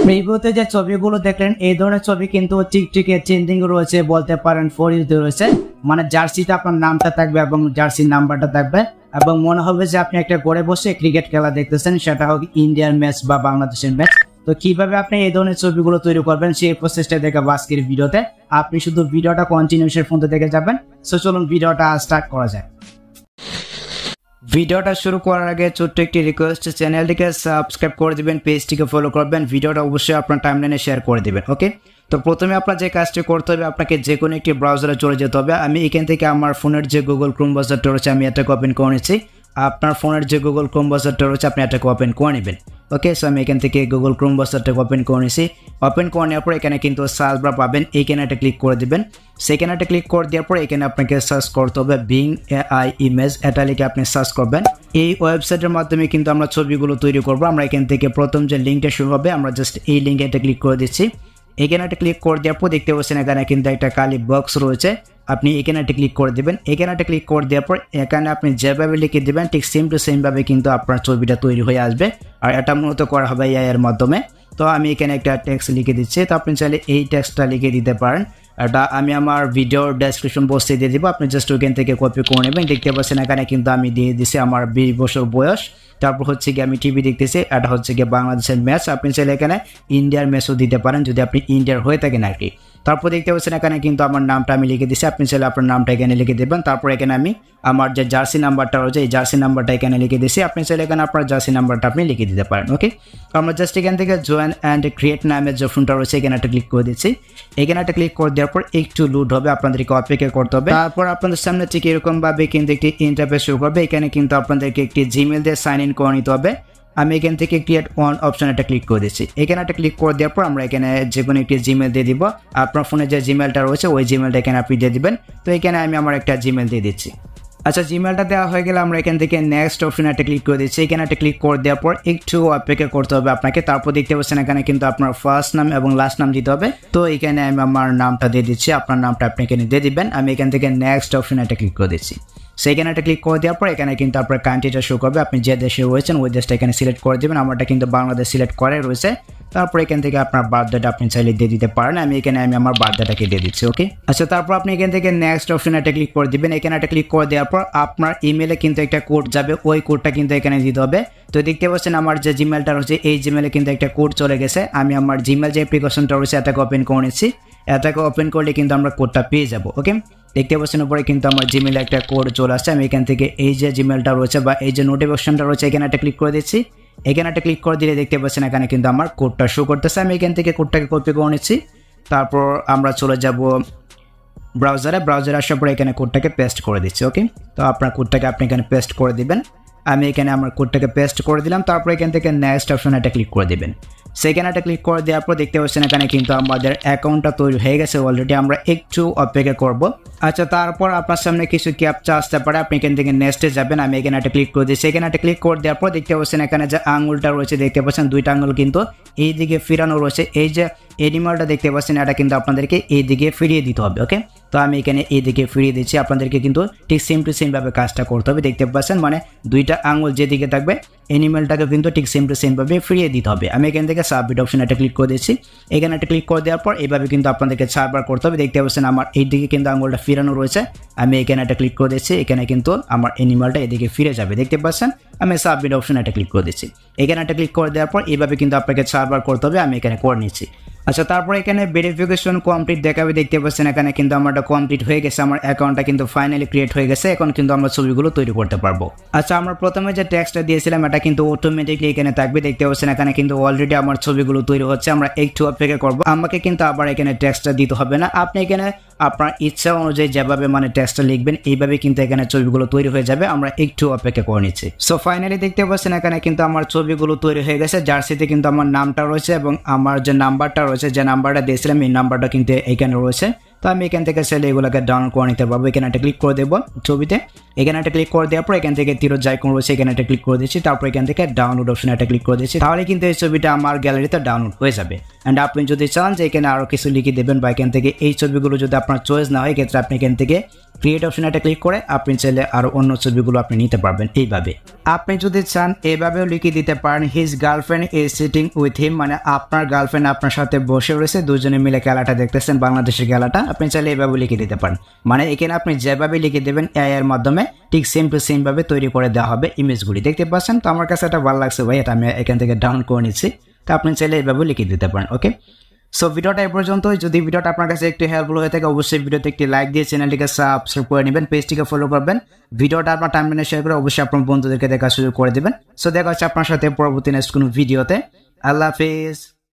প্রিভিউতে যে ছবিগুলো দেখলেন এই ধরনের ছবি কিন্তু টিকটিকে ট্রেন্ডিং রয়েছে বলতে পারেন ফর ইউতে রয়েছে। মানে জার্সিতে আপনার নামটা থাকবে এবং জার্সির নাম্বারটা থাকবে এবং মনে হবে যে আপনি একটা ঘরে বসে ক্রিকেট খেলা দেখতেছেন, সেটা হোক ইন্ডিয়ার ম্যাচ বা বাংলাদেশের ম্যাচ। তো কিভাবে আপনি এই ধরনের ছবিগুলো তৈরি করবেন সেই প্রসেসটা দেখাবো আজকের ভিডিওতে। আপনি শুধু ভিডিওটা কন্টিনিউশন ফোনতে দেখে যাবেন। সো চলুন ভিডিওটা স্টার্ট করা যায়। ভিডিওটা শুরু করার আগে ছোট্ট একটি রিকোয়েস্ট, চ্যানেলটিকে সাবস্ক্রাইব করে দিবেন, পেজটিকে ফলো করবেন, ভিডিওটা অবশ্যই আপনার টাইমলাইনে শেয়ার করে দিবেন। ওকে, তো প্রথমে আপনার যে কাজটি করতে হবে আপনাকে যে কোনো একটি ব্রাউজারে চলে যেতে হবে। আমি এখান থেকে আমার ফোনের যে গুগল ক্রোম ব্রাউজারটা রয়েছে আমি এটাকে ওপেন করে নিচ্ছি। আপনার ফোনের যে গুগল ক্রোম ব্রাউজারটা রয়েছে আপনি এটাকে ওপেন করে নেবেন। ওকে, সো আমি এখান থেকে গুগল ক্রোম ব্রাউজারটাকে ওপেন করে নিয়েছি। ওপেন করে নেওয়ার পর এখানে কিন্তু সার্চ বার পাবেন, এইখানে একটা ক্লিক করে দিবেন। সেখানে একটা ক্লিক করে দেওয়ার পর এখানে আপনাকে সার্চ করতে হবে বিং এআই ইমেজ, এটা লিখে আপনি সার্চ করবেন। এই ওয়েবসাইটের মাধ্যমে কিন্তু আমরা ছবিগুলো তৈরি করবো। আমরা এখান থেকে প্রথম যে লিঙ্কটা শুরু হবে আমরা জাস্ট এই লিঙ্কে একটা ক্লিক করে দিচ্ছি। এখানে একটা ক্লিক করে দেওয়ার পর দেখতে পাচ্ছেন এখানে কিন্তু একটা কালি বক্স রয়েছে, আপনি এখানে একটা ক্লিক করে দেবেন। এখানে একটা ক্লিক করে দেওয়ার পর এখানে আপনি যেভাবে লিখে দেবেন ঠিক সেম টু সেম ভাবে কিন্তু আপনার ছবিটা তৈরি হয়ে আসবে। আর এটা মূলত করা হবে এআই এর মাধ্যমে। তো আমি এখানে একটা টেক্সট লিখে দিচ্ছি, তো আপনি চাইলে এই টেক্সটটা লিখে দিতে পারেন। এটা আমি আমার ভিডিওর ডেসক্রিপশন বক্সে দিয়ে দিব, আপনি জাস্ট ওইখান থেকে কপি করে নেবেন। দেখতে পাচ্ছেন এখানে কিন্তু আমি দিয়ে দিচ্ছি আমার 20 বছর বয়স। তারপর হচ্ছে কি আমি টিভি দেখতেছি, এটা হচ্ছে কি বাংলাদেশের ম্যাচ। আপনি চাইলে এখানে ইন্ডিয়ার ম্যাচও দিতে পারেন যদি আপনি ইন্ডিয়ার হয়ে থাকেন আর কি। তারপর দেখতে পাচ্ছেন এখানে কিন্তু আমার নামটা আমি লিখে দিচ্ছি, আপনি চাইলে আপনার নামটা এখানে লিখে দেবেন। তারপর এখানে আমি আমার যে জার্সি নাম্বারটা রয়েছে এই জার্সি নাম্বারটা এখানে লিখে দিচ্ছি, আপনি চাইলে এখানে আপনার জার্সি নাম্বারটা আপনি লিখে দিতে পারেন। ওকে, আমরা জাস্ট এখান থেকে জয়েন অ্যান্ড ক্রিয়েট নামের যে অপশনটা রয়েছে এখানে একটা ক্লিক করে দিচ্ছি। এখানে একটা ক্লিক করে দেওয়ার পর একটু লোড হবে, আপনাদেরকে অপেক্ষা করতে হবে। তারপর আপনাদের সামনে ঠিক এরকম ভাবে কিন্তু একটি ইন্টারফেস শুরু করবে। এখানে কিন্তু আপনাদেরকে একটি জিমেল দিয়ে সাইন ইন করে নিতে হবে। আমি এখান থেকে ক্রিয়েট ওয়ান অপশন একটা ক্লিক করে দিচ্ছি। এখানে একটা ক্লিক করে দেওয়ার পর আমরা এখানে যে কোনো একটি জিমেল দিয়ে দিব। আপনার ফোনে যে জিমেলটা রয়েছে ওই জিমেলটা এখানে আপনি দিয়ে দিবেন। তো এখানে আমি আমার একটা জিমেল দিয়ে দিচ্ছি। আচ্ছা, জিমেলটা দেওয়া হয়ে গেলে আমরা এখান থেকে নেক্সট অপশনে একটা ক্লিক করে দিচ্ছি। এখানে একটা ক্লিক করে দেওয়ার পর একটু অপেক্ষা করতে হবে আপনাকে। তারপর দেখতে পাচ্ছেন এখানে কিন্তু আপনার ফার্স্ট নাম এবং লাস্ট নাম দিতে হবে। তো এখানে আমি আমার নামটা দিয়ে দিচ্ছি, আপনার নামটা আপনি এখানে দিয়ে দিবেন। আমি এখান থেকে নেক্সট অপশনে একটা ক্লিক করে দিচ্ছি। সেখানে একটা ক্লিক করে দেওয়ার পর এখানে কিন্তু আপনার কান্ট্রিটা শো করবে, আপনি যে দেশে রয়েছেন ওই দেশটা এখানে সিলেক্ট করে দেবেন। আমারটা কিন্তু বাংলাদেশ সিলেক্ট করে রয়েছে। তারপর এখান থেকে আপনার বার্থডেটা আপনি চাইলে দিয়ে দিতে পারেন, আমি এখানে আমার বার্থডেটাকে দিয়ে দিচ্ছি। ওকে, আচ্ছা, তারপর আপনি এখান থেকে নেক্সট অপশনে একটা ক্লিক করে দিবেন। এখানে একটা ক্লিক করে দেওয়ার পর আপনার ইমেলে কিন্তু একটা কোড যাবে, ওই কোডটা কিন্তু এখানে দিতে হবে। তো দেখতে পাচ্ছেন আমার যে জিমেলটা রয়েছে এই জিমেলে কিন্তু একটা কোড চলে গেছে। আমি আমার জিমেল যে অ্যাপ্লিকেশনটা রয়েছে এটাকে ওপেন করে নিচ্ছি। এটাকে ওপেন করলে কিন্তু আমরা কোডটা পেয়ে যাব। ওকে, দেখতে পাচ্ছেন উপরে কিন্তু আমার জিমেলে একটা কোড চলে আসছে। আমি এখান থেকে এই যে জিমেলটা রয়েছে বা এই যে নোটিফিকেশনটা রয়েছে এখানে একটা ক্লিক করে দিচ্ছি। এখানে একটা ক্লিক করে দিলে দেখতে পাচ্ছেন এখানে কিন্তু আমার কোডটা শো করতেছে। আমি এখান থেকে কোডটাকে কপি করে নিচ্ছি। তারপর আমরা চলে যাব ব্রাউজারে আসার পরে এখানে কোডটাকে পেস্ট করে দিচ্ছি। ওকে, তো আপনার কোডটাকে আপনি এখানে পেস্ট করে দিবেন। আমি এখানে আমার কোডটাকে পেস্ট করে দিলাম। তারপর এখান থেকে নেক্সট অপশনে একটা ক্লিক করে দিবেন। সেখানে একটা ক্লিক করে দেওয়ার পর দেখতে পাচ্ছেন এখানে কিন্তু আমাদের অ্যাকাউন্টটা তৈরি হয়ে গেছে অলরেডি। আমরা একটু অপেক্ষা করব। আচ্ছা, তারপর আপনার সামনে কিছু ক্যাপচা আসতে পারে, আপনি এখান থেকে নেক্সটে যাবেন। আমি এখানে একটা ক্লিক করে দিচ্ছি। এখানে একটা ক্লিক করে দেওয়ার পর দেখতে পাচ্ছেন এখানে যে আঙুলটা রয়েছে দেখতে পাচ্ছেন দুইটা আঙুল কিন্তু এই দিকে ফিরানো রয়েছে। এই যে এনিমালটা দেখতে পাচ্ছেন এটা কিন্তু আপনাদেরকে এই দিকে ফিরিয়ে দিতে হবে। ওকে, তো আমি এখানে এই দিকে ফিরিয়ে দিচ্ছি। আপনাদেরকে কিন্তু ঠিক সেম টু সেম ভাবে কাজটা করতে হবে। দেখতে পাচ্ছেন মানে দুইটা আঙুল যেদিকে থাকবে এনিমেলটাকে কিন্তু ঠিক সেম টু সেম ভাবে ফিরিয়ে দিতে হবে। আমি এখান থেকে সাবমিট অপশন একটা ক্লিক করে দিচ্ছি। এখানে একটা ক্লিক করে দেওয়ার পর এইভাবে কিন্তু আপনাদেরকে 4 বার করতে হবে। দেখতে পাচ্ছেন আমার এই দিকে কিন্তু আঙুলটা ফিরানো রয়েছে। আমি এখানে একটা ক্লিক করে দিচ্ছি, এখানে কিন্তু আমার এনিমালটা এদিকে ফিরে যাবে। দেখতে পাচ্ছেন আমি সাবমিট অপশন একটা ক্লিক করে দিচ্ছি। এখানে একটা ক্লিক করে দেওয়ার পর এইভাবে কিন্তু আপনাকে 4 বার করতে হবে। আমি এখানে করে নিচ্ছি। আচ্ছা, তারপর এখানে ভেরিফিকেশন কমপ্লিট দেখাবে। দেখতে পাচ্ছেন এখানে কিন্তু আমারটা কমপ্লিট হয়ে গেছে, আমার অ্যাকাউন্টটা কিন্তু ফাইনালি ক্রিয়েট হয়ে গেছে। এখন কিন্তু আমরা ছবিগুলো তৈরি করতে পারবো। আচ্ছা, আমরা প্রথমে যে টেক্সটটা দিয়েছিলাম এটা কিন্তু অটোমেটিকলি এখানে থাকবে। দেখতে পাচ্ছেন এখানে কিন্তু অলরেডি আমার ছবিগুলো তৈরি হচ্ছে। আমরা একটু অপেক্ষা করবো, আমাকে কিন্তু আবার এখানে টেক্সটটা দিতে হবে না। আপনি এখানে আপনার ইচ্ছা অনুযায়ী যেভাবে মানে টেক্সটটা লিখবেন এইভাবে কিন্তু এখানে ছবিগুলো তৈরি হয়ে যাবে। আমরা একটু অপেক্ষা করে নিচ্ছি। সো ফাইনালি দেখতে পাচ্ছেন এখানে কিন্তু আমার ছবিগুলো তৈরি হয়ে গেছে। জার্সিতে কিন্তু আমার নামটা রয়েছে এবং আমার যে নাম্বারটা রয়েছে, যে নাম্বারটা দিয়েছিলাম এই নাম্বারটা কিন্তু এখানে রয়েছে। তো আমি এখান থেকে চাইলে এগুলোকে ডাউনলোড করে নিতে পারবো। এখানে একটা ক্লিক করে দেবো ছবিতে, এখানে একটা ক্লিক করে দেওয়ার পর এখান থেকে 𝗙𝗪𝗟𝗟𝗓 রয়েছে এখানে একটা ক্লিক করে দিচ্ছি, তারপর এখান থেকে ডাউনলোড অপশনে একটা ক্লিক করে দিচ্ছি, তাহলে কিন্তু এই ছবিটা আমার গ্যালারিতে ডাউনলোড হয়ে যাবে। অ্যান্ড আপনি যদি চান যে এখানে আরও কিছু লিখে দেবেন বা এখান থেকে এই ছবিগুলো যদি আপনার চয়েস না হয়, এক্ষেত্রে আপনি এখান থেকে ক্রিয়েট অপশনে একটা ক্লিক করে আপনি চাইলে আরও অন্য ছবিগুলো আপনি নিতে পারবেন। এইভাবে আপনি যদি চান এভাবেও লিখে দিতে পারেন his girlfriend is sitting with him, মানে আপনার গার্লফ্রেন্ড আপনার সাথে বসে রয়েছে, দুজনে মিলে খেলাটা দেখতেছেন, বাংলাদেশের খেলাটা। আপনি চাইলে এভাবে লিখে দিতে পারেন, মানে এখানে আপনি যেভাবে লিখে দেবেন এআই এর মাধ্যমে ঠিক সেম টু সেম ভাবে তৈরি করে দেওয়া হবে ইমেজগুলি। দেখতে পাচ্ছেন? তো আমার কাছে এটা ভালো লাগছে ভাই, এটা আমি এখান থেকে ডাউনলোড করে নিচ্ছি। তো আপনি চাইলে এভাবে লিখে দিতে পারেন। ওকে, সো ভিডিওটা এই পর্যন্তই। যদি ভিডিওটা আপনার কাছে একটু হেল্পফুল হয়ে থাকে অবশ্যই ভিডিওতে একটি লাইক দিয়ে চ্যানেলটিকে সাবস্ক্রাইব করে নেবেন, পেজটিকে ফলো করবেন, ভিডিওটা আপনার টাইমলাইনে শেয়ার করে অবশ্যই আপনার বন্ধুদেরকে দেখার সুযোগ করে দেবেন। সো দেখা হচ্ছে আপনার সাথে পরবর্তী নেক্সট কোনো ভিডিওতে। আল্লাহ হাফেজ।